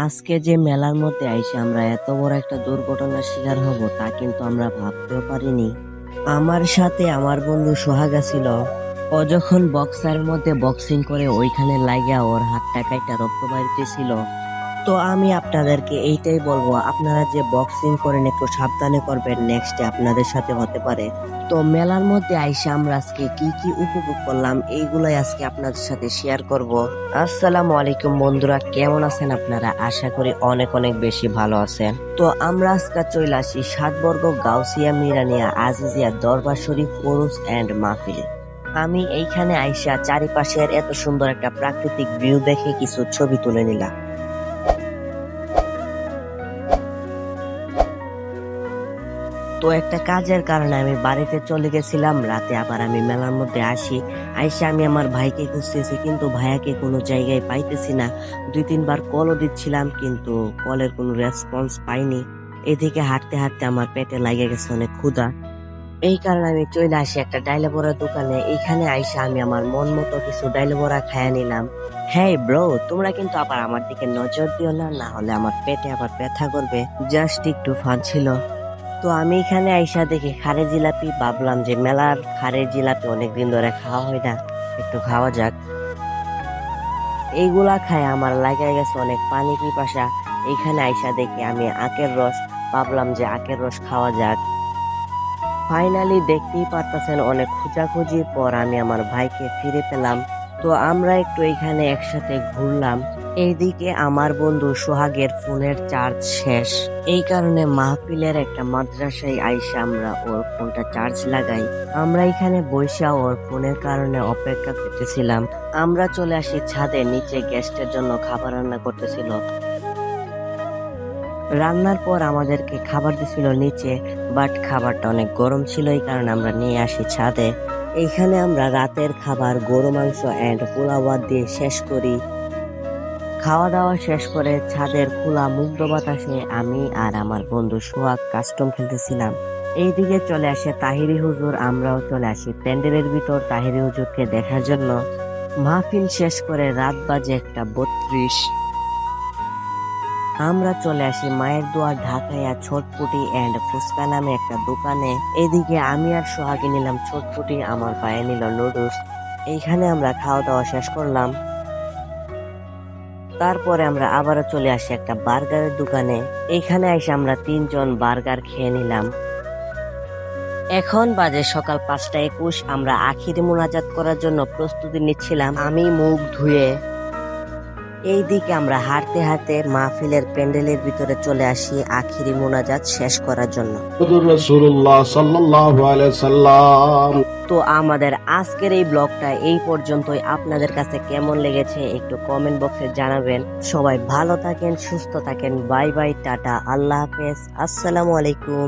আজকে যে মেলার মধ্যে আইসে আমরা এত বড় একটা দুর্ঘটনার শিকার হব তা কিন্তু আমরা ভাবতেও পারিনি। আমার সাথে আমার বন্ধু সোহাগা ছিল। ও যখন বক্সারের মধ্যে বক্সিং করে ওইখানে লাগিয়া ওর হাতটা কাইটা রক্ত বাইরতেছিল। তো আমি আপনাদেরকে এইটাই বলবো, আপনারা যে বক্সিং করেন একটু সাবধানে করবেন, নেক্সটে আপনাদের সাথে হতে পারে। তো মেলার মধ্যে আইসা আমরা আজকে কি কি উপভোগ করলাম এইগুলাই আজকে আপনাদের সাথে শেয়ার করব। আসসালামু আলাইকুম বন্ধুরা, কেমন আছেন আপনারা? আশা করি অনেক অনেক বেশি ভালো আছেন। তো আমরা আজকে চলে আসি সাতবর্গ গাউসিয়া মিরানিয়া আজিজিয়া দরবার শরীফ ওরুস এন্ড মাহফিল। আমি এইখানে আইসা চারিপাশের এত সুন্দর একটা প্রাকৃতিক ভিউ দেখে কিছু ছবি তুলে নিলাম। তো একটা কাজের কারণে আমি বাড়িতে চলে গেছিলাম, রাতে আবার আমি মেলার মধ্যে আসি। আইসা আমি আমার ভাইকে খুঁজতেছি, কিন্তু ভাইয়াকে কোনো জায়গায় পাইতেছি না। 2-3 বার কলও দিচ্ছিলাম, কিন্তু কলের কোনো রেসপন্স পাইনি। এদিকে হাঁটতে হাঁটতে আমার পেটে লাগে গেছে অনেক ক্ষুধা। এই কারণে আমি চলে আসি একটা ডাইলে বড়া দোকানে। এইখানে আইসা আমি আমার মন মতো কিছু ডাইলে বড়া খাইয়া নিলাম। হ্যাঁ ব্রো, তোমরা কিন্তু আবার আমার দিকে নজর দিও না, না হলে আমার পেটে আবার ব্যথা করবে। জাস্ট একটু ফান ছিল। তো আমি এখানে আইসা দেখি খারে জিলাপি, ভাবলাম যে মেলার খারে জিলাপি অনেকদিন ধরে খাওয়া হয় না, একটু খাওয়া যাক। এইগুলা খায় আমার লাগে গেছে অনেক পানি পিপাসা। এইখানে আইসা দেখি আমি আখের রস, ভাবলাম যে আখের রস খাওয়া যাক। ফাইনালি দেখতেই পারতেছেন অনেক খোঁজাখুঁজির পর আমি আমার ভাইকে ফিরে পেলাম। তো আমরা একটু এখানে একসাথে ঘুরলাম। এইদিকে আমার বন্ধু সোহাগের ফোনের চার্জ শেষ, এই কারণে মাহফিলের একটা মাদ্রাসায় আইসা আমরা ওর ফোনটা চার্জ লাগাই। আমরা এখানে বৈশা ওর ফোনের কারণে অপেক্ষা করতেছিলাম। আমরা চলে আসি ছাদে, নিচে গেস্টের জন্য খাবার রান্না করতেছিল। রান্নার পর আমাদেরকে খাবার দিছিল নিচে, বাট খাবারটা অনেক গরম ছিল, এই কারণে আমরা নিয়ে আসি ছাদে। এইখানে আমরা রাতের খাবার গরু মাংস এন্ড পোলাও ভাত দিয়ে শেষ করি। খাওয়া দাওয়া শেষ করে ছাদের খোলা মুক্ত বাতাসে আমি আর আমার বন্ধু সোহাগ কাস্টম খেলতেছিলাম। এইদিকে চলে আসে তাহিরি হুজুর, আমরাও চলে আসি প্যান্ডেলের ভিতর তাহিরি হুজুরকে দেখার জন্য। মাহফিল শেষ করে রাত বাজে 1:32। আমরা চলে আসি মায়ের দোয়ার ঢাকাইয়া ছটপুটি এন্ড ফুচকা নামে একটা দোকানে। এদিকে আমি আর সোহাগে নিলাম ছটপুটি, আমার ভাইয়ে নিল নুডলস। এইখানে আমরা খাওয়া দাওয়া শেষ করলাম। তারপরে আমরা আবারও চলে আসি একটা বার্গারের দোকানে। এইখানে এসে আমরা 3 জন বার্গার খেয়ে নিলাম। এখন বাজে সকাল 5:21। আমরা আখিরি মোনাজাত করার জন্য প্রস্তুতি নিচ্ছিলাম। আমি মুখ ধুয়ে এইদিকে আমরা হাঁটতে হাঁটতে মাহফিলের প্যান্ডেলের ভিতরে চলে আসি আখিরি মোনাজাত শেষ করার জন্য। রাসূলুল্লাহ সাল্লাল্লাহু আলাইহি সাল্লাম। তো আমাদের আজকের এই ব্লগটা এই পর্যন্তই। আপনাদের কাছে কেমন লেগেছে একটু কমেন্ট বক্সে জানাবেন। সবাই ভালো থাকেন, সুস্থ থাকেন। বাই বাই, টাটা, আল্লাহ হাফেজ, আসসালামু আলাইকুম।